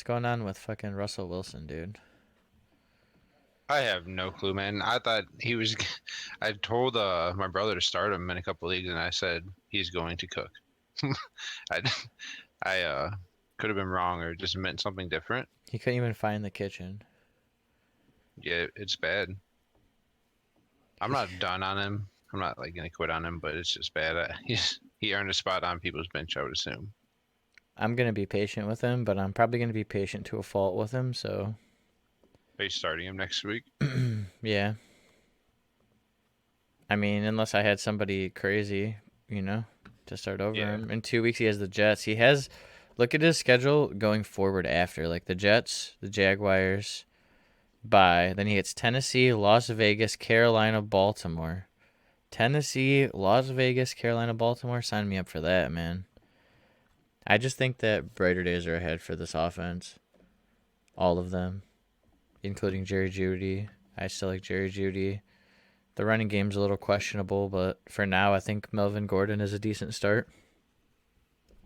what's going on with fucking Russell Wilson, dude? I have no clue, man. I thought he was. I told my brother to start him in a couple leagues, and I said he's going to cook. I, I could have been wrong or just meant something different. He couldn't even find the kitchen. Yeah, it's bad. I'm He, not done on him. I'm not like gonna quit on him, but it's just bad. He earned a spot on people's bench, I would assume. I'm gonna be patient with him, but I'm probably gonna be patient to a fault with him. So, Are you starting him next week? yeah. I mean, unless I had somebody crazy, to start over Yeah. him. In 2 weeks, he has the Jets. He has. Look at his schedule going forward after, like the Jets, the Jaguars, bye. Then he hits Tennessee, Las Vegas, Carolina, Baltimore. Tennessee, Las Vegas, Carolina, Baltimore. Sign me up for that, man. I just think that brighter days are ahead for this offense. All of them, including Jerry Jeudy. I still like Jerry Jeudy. The running game's a little questionable, but for now, I think Melvin Gordon is a decent start.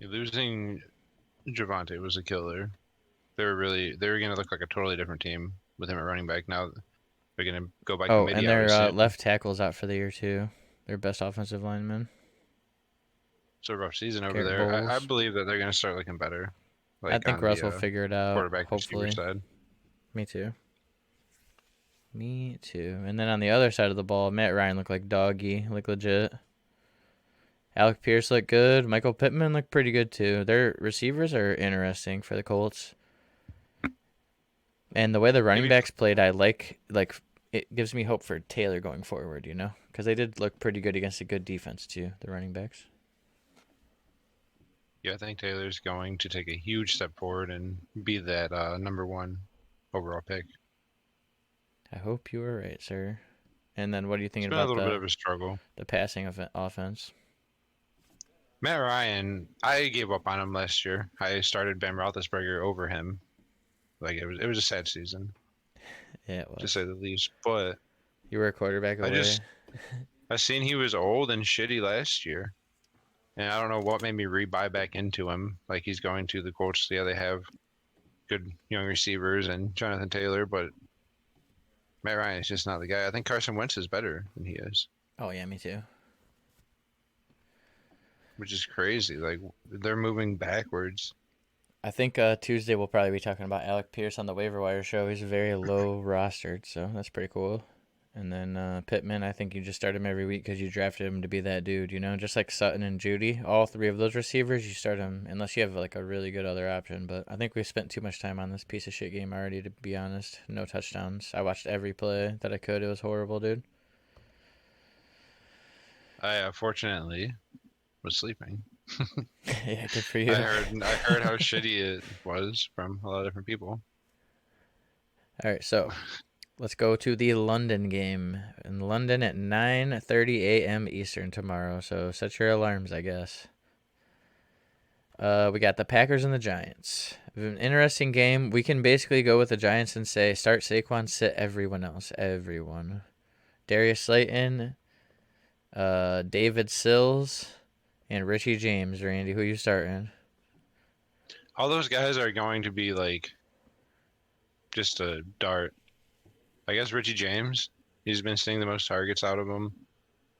Losing Javante was a killer. They were gonna look like a totally different team with him at running back. Now they're gonna go by Oh, committee, and I would their assume. left tackle's out for the year, too. Their best offensive lineman, It's a rough season over Garrett there. I Bowles. believe that they're gonna start looking better, I like think on Russ the will figure it out, quarterback receiver hopefully. side. Me too. Me too. And then on the other side of the ball, Matt Ryan looked like doggy, like legit. Alec Pierce looked good. Michael Pittman looked pretty good too. Their receivers are interesting for the Colts. And the way the running Maybe, backs played, I like it gives me hope for Taylor going forward, Because they did look pretty good against a good defense too, the running backs. yeah, I think Taylor's going to take a huge step forward and be that number one overall pick. I hope you were right, sir. And then what are you It's thinking been a about little bit the of a struggle. the passing of offense? Matt Ryan, I gave up on him last year. I started Ben Roethlisberger over him. Like it was a sad season Yeah, it to was. say the least. But You were a quarterback I away. just I seen he was old and shitty last year. And I don't know what made me re-buy back into him. Like he's going to the Colts. Yeah, they have good young receivers and Jonathan Taylor, but Matt Ryan is just not the guy. I think Carson Wentz is better than he is, Oh yeah, me too. which is crazy. Like they're moving backwards. I think Tuesday we'll probably be talking about Alec Pierce on the waiver wire show. He's very low rostered, so that's pretty cool. And then Pittman, I think you just start him every week because you drafted him to be that dude, Just like Sutton and Judy, all three of those receivers, you start them unless you have like a really good other option. But I think we've spent too much time on this piece of shit game already, to be honest. No touchdowns. I watched every play that I could. It was horrible, dude. I fortunately was sleeping. Yeah, good for I you. heard I heard how shitty it was from a lot of different people. All right, so let's go to the London game in London at 9:30 a.m. Eastern tomorrow. So set your alarms, I guess. We got the Packers and the Giants. An interesting game. We can basically go with the Giants and say start Saquon, sit everyone else. Everyone. Darius Slayton, David Sills, and Richie James. Randy, who you starting? All those guys are going to be like just a dart. I guess Richie James, he's been seeing the most targets out of them,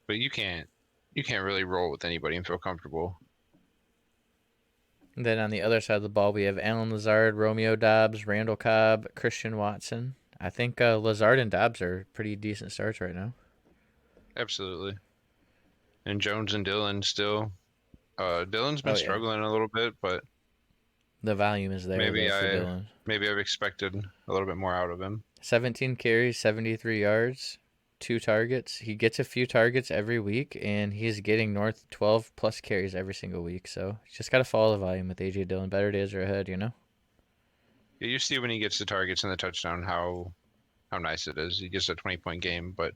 but you can't really roll with anybody and feel comfortable. And then on the other side of the ball, we have Alan Lazard, Romeo Dobbs, Randall Cobb, Christian Watson. I think Lazard and Dobbs are pretty decent starts right now. Absolutely. And Jones and Dillon still. Dillon's been Oh yeah, struggling a little bit, but the volume is there though maybe for I Dylan. maybe I've expected a little bit more out of him. 17 carries, 73 yards, 2 targets. He gets a few targets every week, and he's getting north 12 plus carries every single week. So just got to follow the volume with AJ Dillon. Better days are ahead. Yeah, you see when he gets the targets and the touchdown how nice it is. He gets a 20-point game, but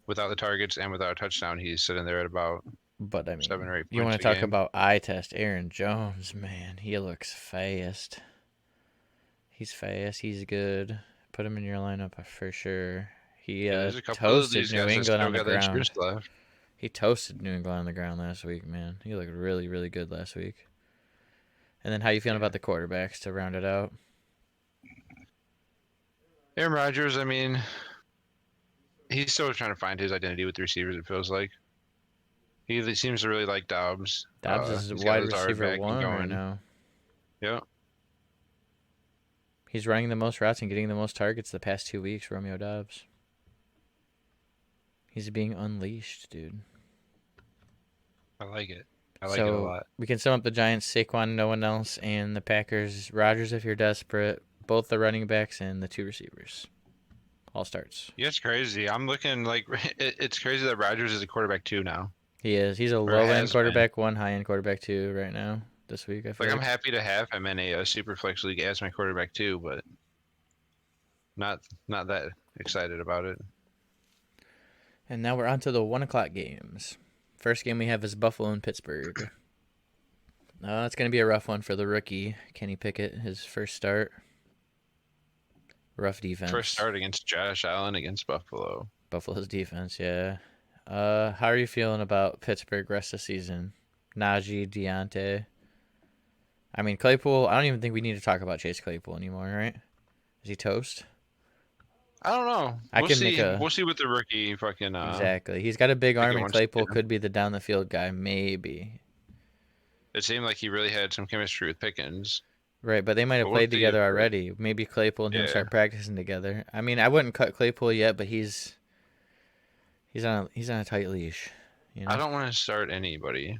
without the targets and without a touchdown, he's sitting there at about But I seven mean, or eight you want points to a talk game. about eye test? Aaron Jones, man, he looks fast. He's fast. He's good. Put him in your lineup for sure. He Yeah, there's a couple of toasted these New guys that England still on the got that ground. juice left. He toasted New England on the ground last week, man. He looked really, really good last week. And then how you feeling Yeah. about the quarterbacks to round it out? Aaron Rodgers, I mean, he's still trying to find his identity with the receivers. It feels like he seems to really like Dobbs. Dobbs is He's got wide Lazard receiver back and 1 right going. now. Yeah, He's running the most routes and getting the most targets the past 2 weeks, Romeo Dobbs. He's being unleashed, dude. I like it. I like it a So lot. we can sum up the Giants, Saquon, no one else, and the Packers, Rodgers if you're desperate, both the running backs and the 2 receivers. All starts. Yeah, it's crazy. I'm looking like it's crazy that Rodgers is a quarterback 2 now, He is. He's a or low end has been. quarterback 1, high end quarterback 2 right now this week, I feel Like I'm like. happy to have him in a super flex league as my quarterback 2, but not not that excited about it. And now we're on to the 1 o'clock games. First game we have is Buffalo and Pittsburgh. It's going to be a rough one for the rookie, Kenny Pickett, his first start. Rough First defense. start against Josh Allen against Buffalo. Buffalo's defense, yeah. How are you feeling about Pittsburgh rest of the season? Najee, Deontay. I mean, Claypool, I don't even think we need to talk about Chase Claypool anymore, right? Is he toast? I don't know. I We'll can make see. a... We'll see what the rookie fucking Exactly. He's got a big arm, Pickett and wants to Claypool do. could be the down the field guy, maybe. It seemed like he really had some chemistry with Pickens. Right, but they might But have we'll played see if together already. Maybe Claypool and him yeah. start practicing together. I mean, I wouldn't cut Claypool yet, but he's on a tight leash, you I know. don't want to start anybody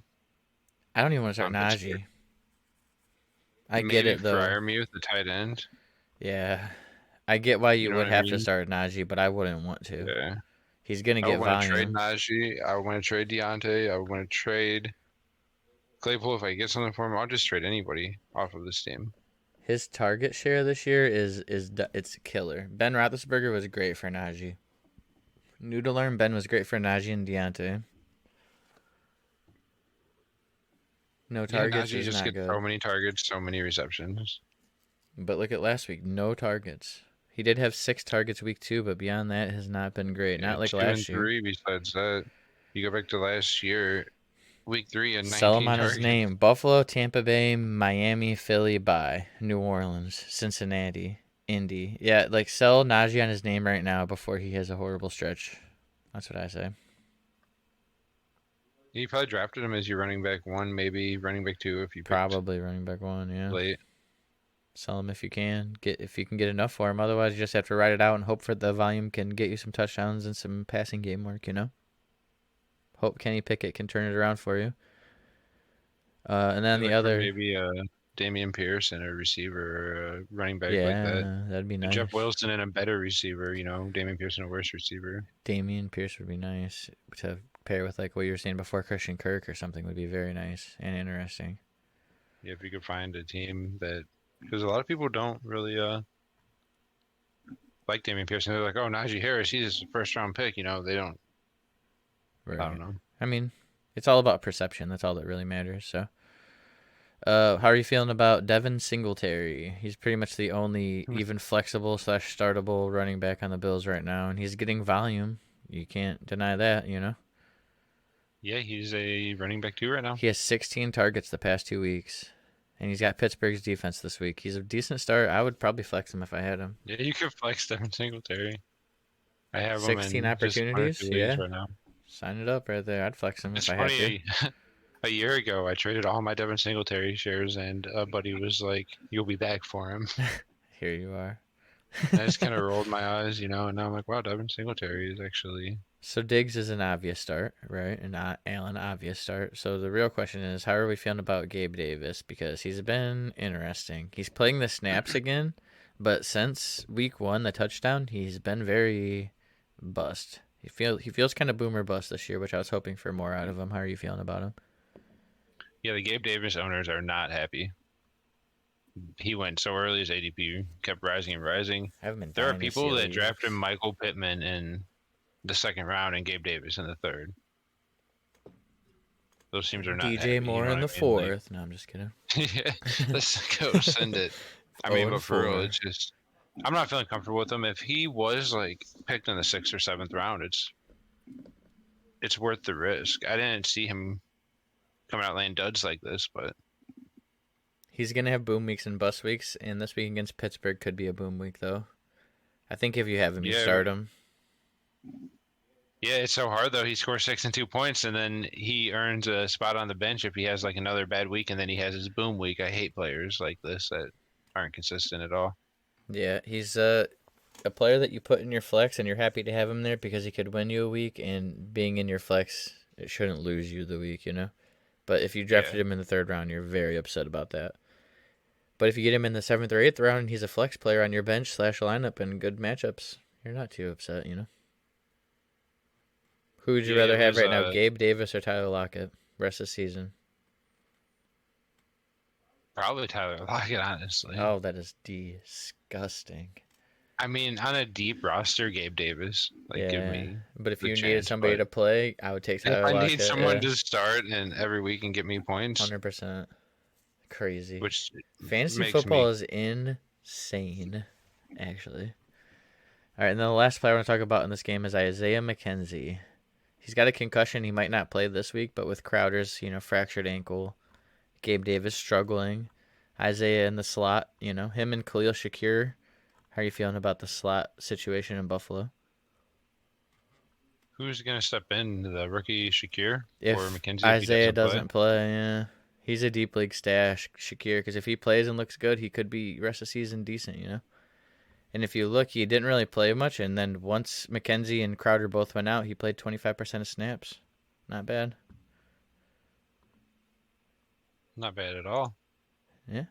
I don't even want to start on Pittsburgh. Najee. I get Maybe it though. Fryermuth, the tight end. Yeah, I get why You you know would what I have to mean? start Najee, but I wouldn't want to. Yeah. He's gonna I would get want to trade volume. Najee. I would want to trade Deontay. I would want to trade Claypool. If I get something for him, I'll just trade anybody off of this team. His target share this year it's killer. Ben Roethlisberger was great for Najee. New to learn, Ben was great for Najee and Deontay. No Yeah, targets Najee is just not gets so good. many targets, so many receptions. But look at last week, no targets. He did have 6 targets week 2, but beyond that, it has not been great. Yeah, Not like 2 and last year. 3. Besides that, you go back to last year, week 3 and Sell him 19 on his targets. name. Buffalo, Tampa Bay, Miami, Philly, bye. New Orleans, Cincinnati, Indy. Yeah, like sell Najee on his name right now before he has a horrible stretch. That's what I say. You probably drafted him as your running back 1, maybe running back 2 if you picked Probably running back 1, yeah. late. Sell him if you can. If you can get enough for him. Otherwise, you just have to ride it out and hope for the volume can get you some touchdowns and some passing game work, you know? Hope Kenny Pickett can turn it around for you. And then Yeah, the look for other, maybe Damian Pierce and a receiver or a running back like that. yeah, that'd be Jeff nice. Wilson and a better receiver, Damian Pierce and a worse receiver. Damian Pierce would be nice to pair with, like what you were saying before, Christian Kirk or something would be very nice and interesting. Yeah, if you could find a team that, because a lot of people don't really like Damian Pierce, and they're like, oh, Najee Harris, he's a first round pick. They don't. I don't Right. know. I mean, it's all about perception. That's all that really matters. So, how are you feeling about Devin Singletary? He's pretty much the only even flexible / startable running back on the Bills right now, and he's getting volume. You can't deny that, you know. Yeah, he's a running back 2 right now. He has 16 targets the past 2 weeks, and he's got Pittsburgh's defense this week. He's a decent start. I would probably flex him if I had him. Yeah, you could flex Devin Singletary. I have him 16 in just 1 or opportunities, 2 leagues yeah. right now. Sign it up right there. I'd flex him It's if I had to. funny. A year ago, I traded all my Devin Singletary shares, and a buddy was like, "You'll be back for him." Here you are. And I just kind of rolled my eyes, and now I'm like, "Wow, Devin Singletary is actually." So Diggs is an obvious start, right? And not Allen, obvious start. So the real question is, how are we feeling about Gabe Davis? Because he's been interesting. He's playing the snaps again, but since week 1, the touchdown, he's been very bust. He feels kind of boomer bust this year, which I was hoping for more out of him. How are you feeling about him? Yeah, the Gabe Davis owners are not happy. He went so early, his ADP kept rising and rising. I haven't been There are dynasty people that leagues. drafted Michael Pittman in the 2nd round and Gabe Davis in the 3rd. Those teams are not DJ happy. You Moore know in what the I mean? Like, 4th. No, I'm just kidding. yeah, let's go send it. I Oh mean, and but for real, 4. it's just I'm not feeling comfortable with him. If he was like picked in the 6th or 7th round, it's worth the risk. I didn't see him coming out laying duds like this, but He's gonna have boom weeks and bust weeks, and this week against Pittsburgh could be a boom week though. I think if you have him, you Yeah, start him. yeah, it's so hard though. He scores 6 and 2 points, and then he earns a spot on the bench if he has like another bad week, and then he has his boom week. I hate players like this that aren't consistent at all. Yeah, he's a player that you put in your flex, and you're happy to have him there because he could win you a week. And being in your flex, it shouldn't lose you the week, you know. But if you Yeah, drafted him in the third round, you're very upset about that. But if you get him in the seventh or eighth round, and he's a flex player on your bench slash lineup and good matchups, you're not too upset, you know. Who would you yeah, it rather have was right now, Gabe Davis or Tyler Lockett? Rest of the season. probably Tyler Lockett, honestly. Oh, that is disgusting. I mean, on a deep roster, Gabe Davis, like give Yeah, me but if the you needed chance. somebody But to play, I would take if Tyler I need Lockett. someone Yeah, to start and every week and get me points, 100%. Crazy. which Fantasy makes football me is insane, actually. All right, and then the last player I want to talk about in this game is Isaiah McKenzie. He's got a concussion. He might not play this week, but with Crowder's, fractured ankle, Gabe Davis struggling, Isaiah in the slot, him and Khalil Shakir. How are you feeling about the slot situation in Buffalo? who's gonna step in, the rookie Shakir or If McKenzie if he Isaiah doesn't play. doesn't play, yeah, he's a deep league stash, Shakir, because if he plays and looks good, he could be rest of the season decent. And if you look, he didn't really play much, and then once McKenzie and Crowder both went out, he played 25% of snaps. Not bad. Not bad at all. Yeah,